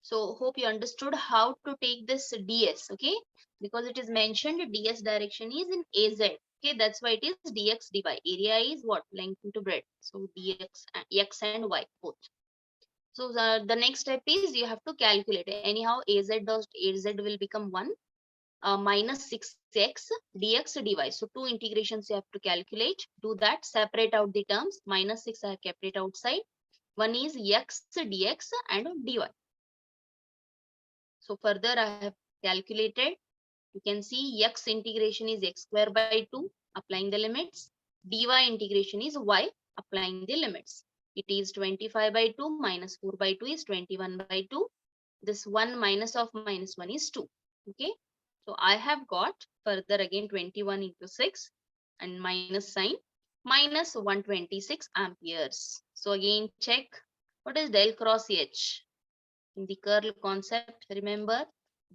So hope you understood how to take this ds. Okay, because it is mentioned ds direction is in az. Okay, that's why it is dx dy. Area is what? Length into breadth. So dx x and y both. So the next step is you have to calculate. Anyhow, az dot az will become 1 minus 6x dx dy. So two integrations you have to calculate. Do that. Separate out the terms. Minus 6 I have kept it outside. One is x dx and dy. So further I have calculated. You can see x integration is x square by 2, applying the limits. Dy integration is y, applying the limits. It is 25 by 2 minus 4 by 2 is 21 by 2. This 1 minus of minus 1 is 2. Okay. So I have got further again 21 into 6 and minus sign, minus 126 amperes. So again check what is del cross H. In the curl concept, remember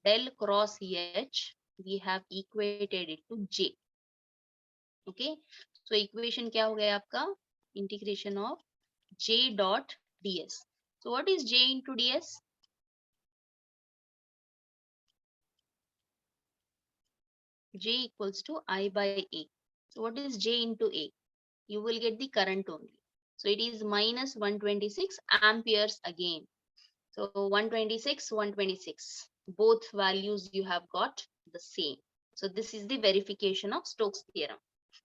del cross H, we have equated it to J. Okay. So equation क्या हो गया आपका? Integration of J dot ds. So what is J into ds? J equals to I by A. So what is J into A? You will get the current only. So it is minus 126 amperes again. So 126, 126. Both values you have got the same. So this is the verification of Stokes theorem.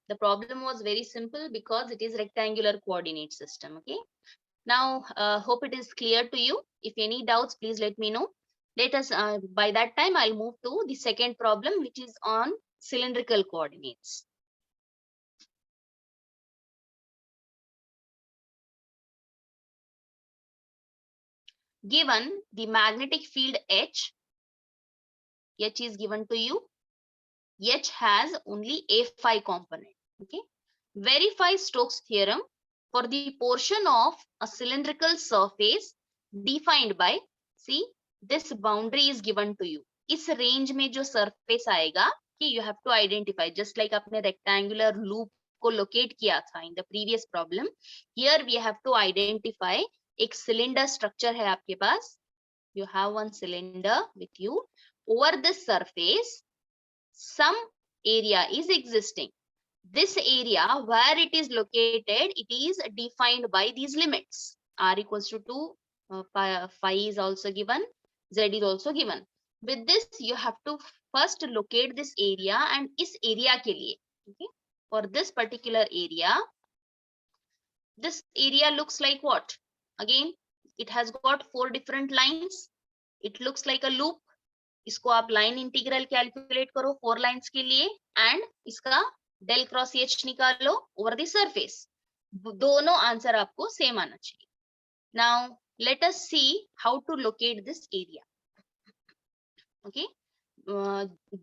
The problem was very simple because it is rectangular coordinate system. Okay. Now, hope it is clear to you. If any doubts, please let me know. Let us, by that time, I'll move to the second problem, which is on cylindrical coordinates. Given the magnetic field H is given to you. H has only a phi component. Okay. Verify Stokes theorem for the portion of a cylindrical surface defined by, see, this boundary is given to you. इस range में जो surface आएगा, कि you have to identify, just like आपने rectangular loop को locate किया था in the previous problem. Here we have to identify एक cylinder structure है आपके पास. You have one cylinder with you. Over this surface, some area is existing. This area where it is located, it is defined by these limits. R equals to 2, phi is also given, Z is also given. With this, you have to first locate this area and is area ke liye. Okay? For this particular area, this area looks like what? Again, it has got 4 different lines. It looks like a loop. इसको आप line integral calculate करो 4 lines के लिए and इसका del cross H निकालो over the surface. दोनों answer आपको same आना चाहिए. Now let us see how to locate this area. Okay,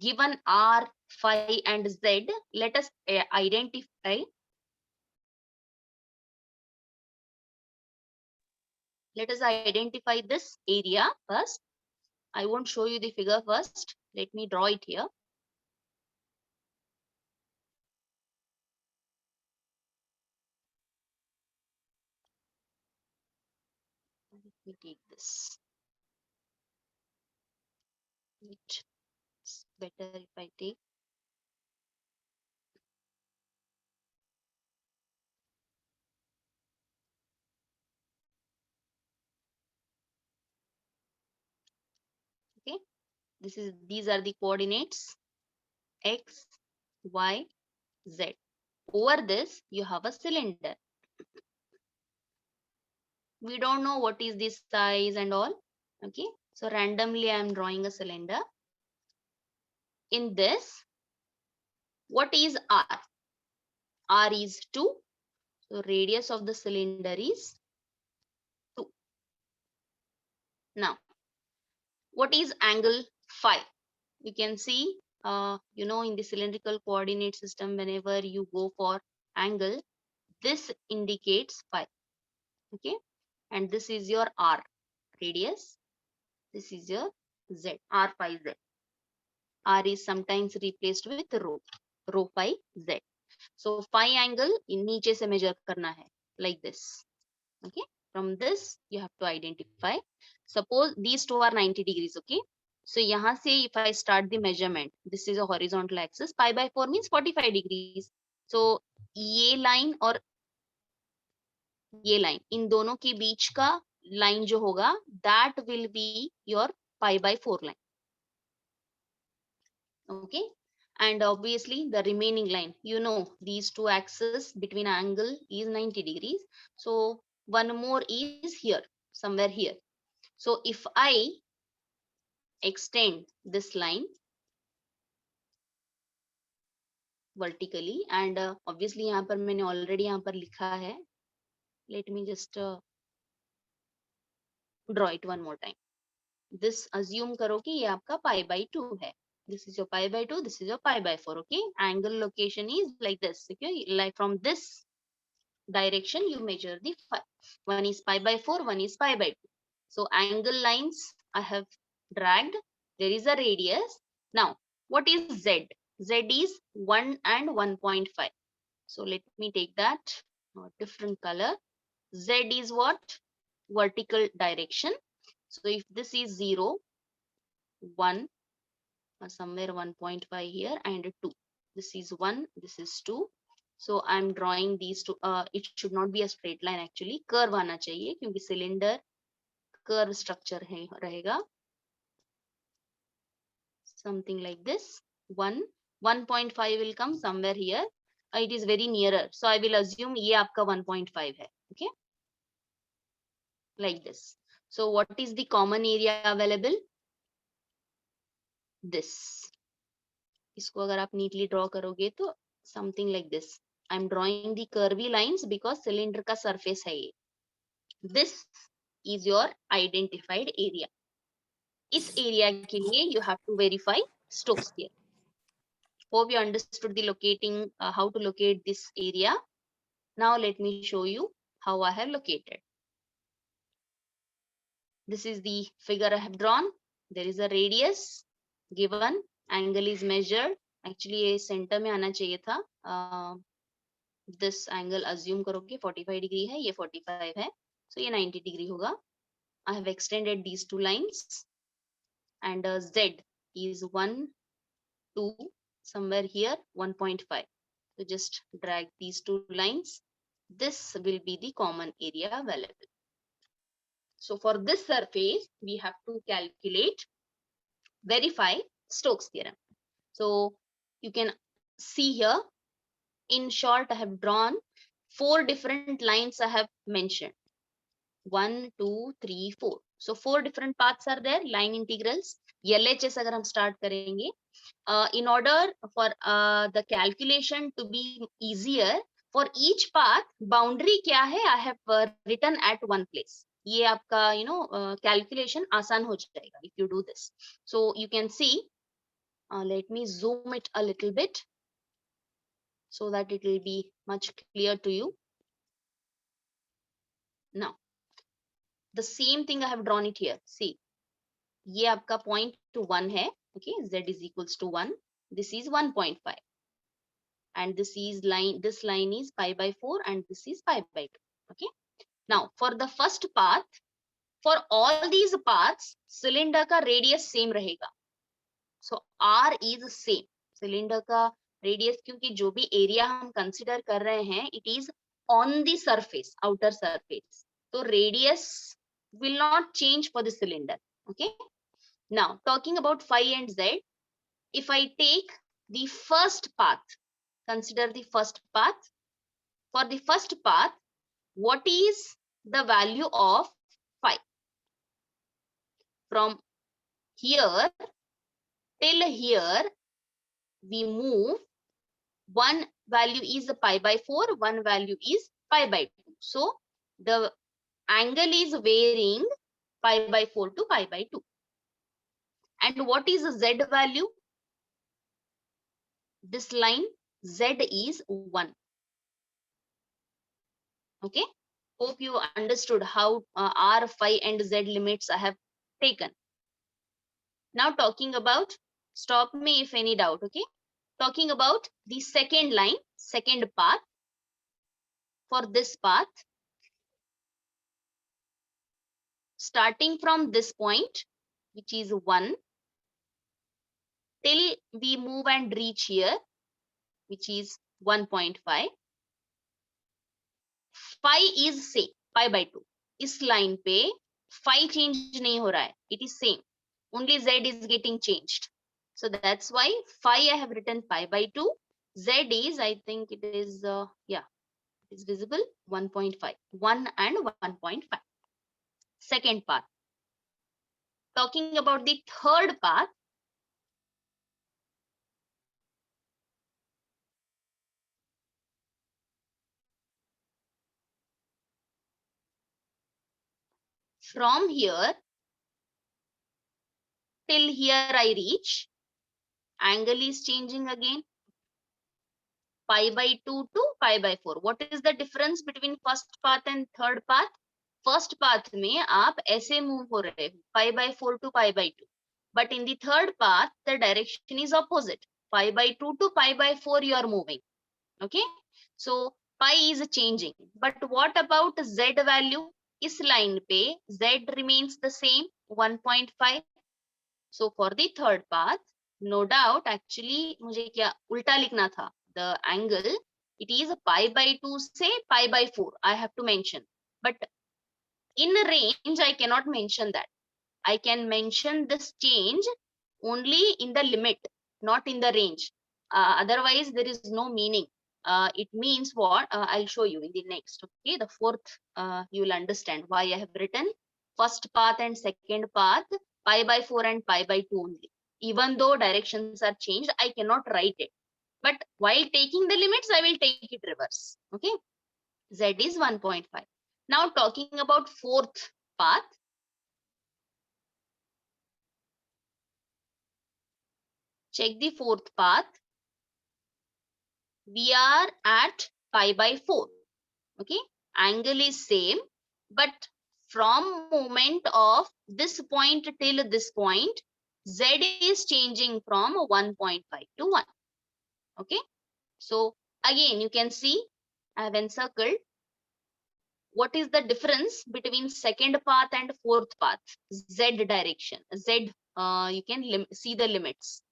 given r, phi and z, let us identify. Let us identify this area first. I won't show you the figure first. Let me draw it here. Let me take this. It's better if I take. Okay, these are the coordinates x, y, z. Over this, you have a cylinder. We don't know what is the size and all. Okay, so randomly I am drawing a cylinder. In this, what is r? R is 2. So radius of the cylinder is 2. Now, what is angle phi? You can see, in the cylindrical coordinate system, whenever you go for angle, this indicates phi. Okay, and this is your r radius. This is your z, r phi z. R is sometimes replaced with rho phi z. So phi angle in नीचे से measure करना है like this. Okay, From this, you have to identify. Suppose these two are 90 degrees, okay? So यहाँ से if I start the measurement, this is a horizontal axis. Pi by 4 means 45 degrees. So ये line और ये line, इन दोनों के बीच का line जो होगा, that will be your pi by 4 line. Okay? And obviously the remaining line, you know, these two axes between angle is 90 degrees. So one more is here, somewhere here. So if I extend this line vertically, and obviously यहाँ पर मैंने already यहाँ पर लिखा है, let me just draw it one more time. This assume करो कि ये आपका pi by 2 है. This is your pi by 2, this is your pi by 4, okay? Angle location is like this, okay? Like from this direction you measure the phi. One is pi by 4, one is pi by 2. So angle lines I have dragged. There is a radius. Now, what is Z? Z is 1 and 1.5. So let me take that different color. Z is what? Vertical direction. So if this is 0, 1, somewhere 1.5 here, and 2. This is 1, this is 2. So I'm drawing these two. It should not be a straight line actually. Curve आना चाहिए क्योंकि cylinder curve structure है रहेगा. Something like this. 1.5 will come somewhere here. It is very nearer. So I will assume ये आपका 1.5 है. Okay. Like this. So what is the common area available? This. इसको अगर आप neatly draw करोगे तो something like this. I'm drawing the curvy lines because cylinder का surface है ये. This is your identified area. इस area के लिए you have to verify Stokes theorem. Hope you understood the locating, how to locate this area. Now let me show you how I have located. This is the figure I have drawn. There is a radius given, angle is measured. Actually ये center में आना चाहिए था. This angle assume करोगे 45 degree है, ये 45 है. So ये 90 degree होगा. I have extended these two lines, and Z is 1, 2, somewhere here 1.5. So just drag these two lines. This will be the common area available. So for this surface, we have to calculate, verify Stokes theorem. So you can see here, in short, I have drawn 4 different lines I have mentioned. 1, 2, 3, 4. So 4 different paths are there, line integrals. LHS अगर हम start करेंगे. In order for the calculation to be easier, for each path, boundary क्या है, I have written at one place. ये आपका calculation आसान हो जाएगा if you do this. So you can see, let me zoom it a little bit so that it will be much clear to you. Now, the same thing I have drawn it here. See, ये आपका point to 1 है, okay? Z is equals to 1. This is 1.5. And this line is pi by 4, and this is pi by 2. Okay. Now for the first path, for all these paths, cylinder का radius same रहेगा. So R is same. Cylinder का radius, क्योंकि जो भी area हम consider कर रहे हैं, it is on the surface, outer surface. So radius will not change for the cylinder. Okay. Now talking about phi and Z, if I take the first path, consider the first path. For the first path, what is the value of phi? From here till here, we move. One value is pi by 4, one value is pi by 2. So the angle is varying pi by 4 to pi by 2. And what is the Z value? This line, Z is 1. Okay. Hope you understood how R, phi and Z limits I have taken. Now talking about, stop me if any doubt, okay? Talking about the second line, second path. For this path, starting from this point, which is 1, till we move and reach here, which is 1.5. Phi is same, pi by 2. इस line पे phi change नहीं हो रहा है. It is same. Only z is getting changed. So that's why phi I have written pi by 2. Z is, I think it is, yeah, it is visible, 1.5. 1 and 1.5. Second path. Talking about the third path. From here till here I reach, angle is changing again, pi by 2 to pi by 4. What is the difference between first path and third path? First path में आप ऐसे move हो रहे हो, pi by 4 to pi by 2. But in the third path, the direction is opposite. Pi by 2 to pi by 4 you are moving. Okay. So pi is changing. But what about z value? इस line पे z remains the same, 1.5. So for the third path, no doubt, actually मुझे क्या उल्टा लिखना था. The angle, it is pi by 2 से pi by 4. I have to mention. But in range, I cannot mention that. I can mention this change only in the limit, not in the range. Otherwise, there is no meaning. It means what? I'll show you in the next. Okay, the fourth, you will understand why I have written first path and second path, pi by 4 and pi by 2 only. Even though directions are changed, I cannot write it. But while taking the limits, I will take it reverse. Okay, z is 1.5. Now talking about fourth path. Check the fourth path. We are at pi by 4. Okay, angle is same, but from moment of this point till this point, z is changing from 1.5 to 1. Okay, so again you can see I have encircled. What is the difference between second path and fourth path? Z direction. Z, you can see the limits.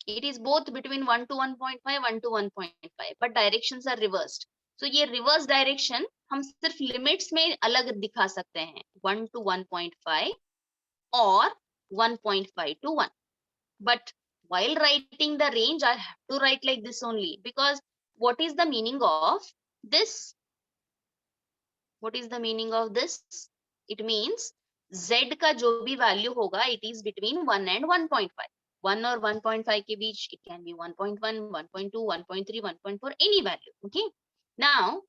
It is both between 1 to 1.5, 1 to 1.5, but directions are reversed. So ये reverse direction हम सिर्फ limits में अलग दिखा सकते हैं, 1 to 1.5 or 1.5 to 1. But while writing the range, I have to write like this only, because what is the meaning of this? What is the meaning of this? It means Z का जो भी value होगा, it is between 1 and 1.5. 1 और 1.5 के बीच, it can be 1.1, 1.2, 1.3, 1.4, any value. Okay. Now,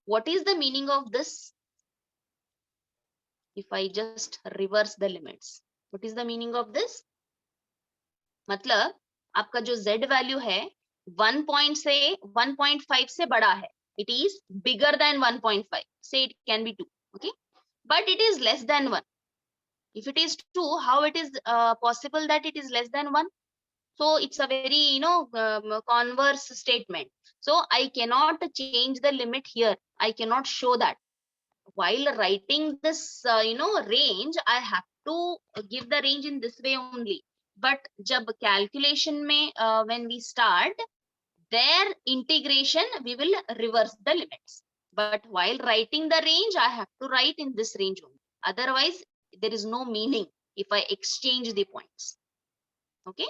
what is the meaning of this? If I just reverse the limits, what is the meaning of this? मतलब आपका जो Z value है 1.5 से बड़ा है. It is bigger than 1.5. Say it can be 2. Okay. But it is less than 1. If it is 2, how it is possible that it is less than 1? So it's a very, converse statement. So I cannot change the limit here. I cannot show that. While writing this, range, I have to give the range in this way only. But jab calculation mein, when we start, their integration, we will reverse the limits. But while writing the range, I have to write in this range only. Otherwise, there is no meaning if I exchange the points. Okay.